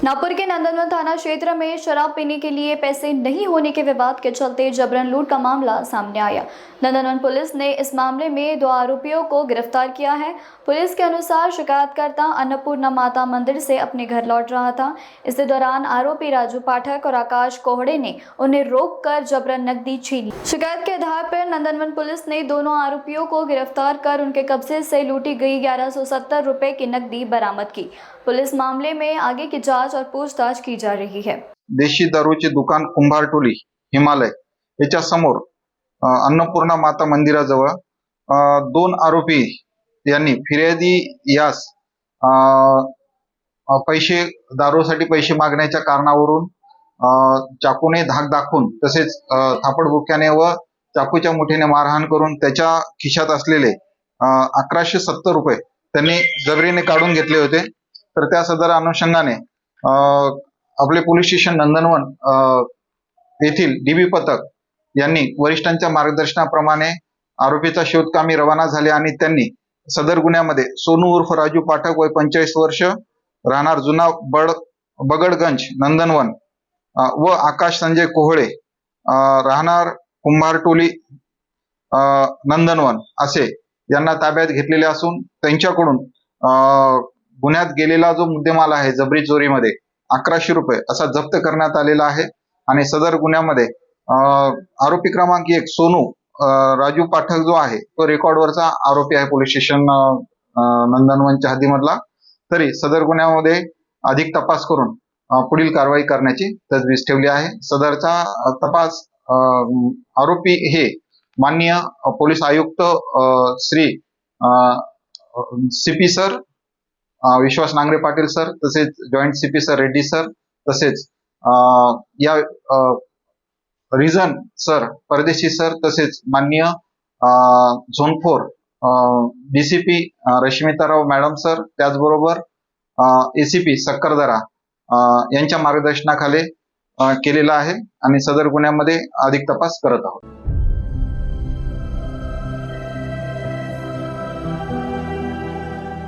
नागपुर के नंदनवन थाना क्षेत्र में शराब पीने के लिए पैसे नहीं होने के विवाद के चलते जबरन लूट का मामला सामने आया। नंदनवन पुलिस ने इस मामले में 2 आरोपियों को गिरफ्तार किया है। पुलिस के अनुसार शिकायतकर्ता अन्नपूर्णा माता मंदिर से अपने घर लौट रहा था। इसी दौरान आरोपी राजू पाठक और आकाश कोहड़े ने उन्हें रोककर जबरन नकदी छीनी। शिकायत के आधार पर नंदनवन पुलिस ने दोनों आरोपियों को गिरफ्तार कर उनके कब्जे से लूटी गई 1170 रुपए की नकदी बरामद की। पुलिस मामले में आगे की जांच और पूछताछ की जा रही है। देशी दारूचे दुकान कुंभारटोली हिमालय याच्या समोर अन्नपूर्णा माता मंदिराजवळ 2 आरोपी यांनी फिर्यादी यास पैसे दारूसाठी पैसे मागण्याच्या कारणावरून चाकूने धाक दाखवून तसेच थापडबुक्याने व चाकूच्या मुठीने मारहाण करून त्याच्या खिशात असलेले 1170 रुपये त्यांनी जबरीने काढून घेतले होते। तर त्या सदर अनुषंगाने आपले पोलीस स्टेशन नंदनवन येथील डीबी पथक यांनी वरिष्ठांच्या मार्गदर्शनाप्रमाणे आरोपीचा शोधकामी रवाना झाले आणि त्यांनी सदर गुन्ह्यामध्ये सोनू उर्फ राजू पाठक वय 45 वर्ष राहणार जुना बगडगंज नंदनवन व आकाश संजय कोहळे राहणार कुंभारटोली नंदनवन असे यांना ताब्यात घेतलेले असून त्यांच्याकडून गुन्ह्यात गेलेला जो मुद्देमाल आहे जबरी चोरीमध्ये 1100 रुपये असा जप्त करण्यात आलेला आहे आणि सदर गुन्ह्यामध्ये आरोपी क्रमांक 1 सोनू राजू पाठक जो आहे तो रेकॉर्डवरचा आरोपी आहे पोलीस स्टेशन नंदनवनच्या हद्दीमधला। तरी सदर गुन्ह्यामध्ये अधिक तपास करून पुढील कारवाई करण्याची तजवीज ठेवली आहे। सदरचा तपास आरोपी हे माननीय पोलीस आयुक्त श्री सीपी सर विश्वास नांगरे पाटील सर तसेच joint CP sir Reddy sir तसेच या रिजन सर परदेशी सर तसेच माननीय झोन 4 डीसीपी रश्मिताराव मॅडम सर त्याचबरोबर एसीपी सक्करदरा यांच्या मार्गदर्शनाखाली केलेला आहे आणि सदर गुन्ह्यामध्ये अधिक तपास करत आहोत।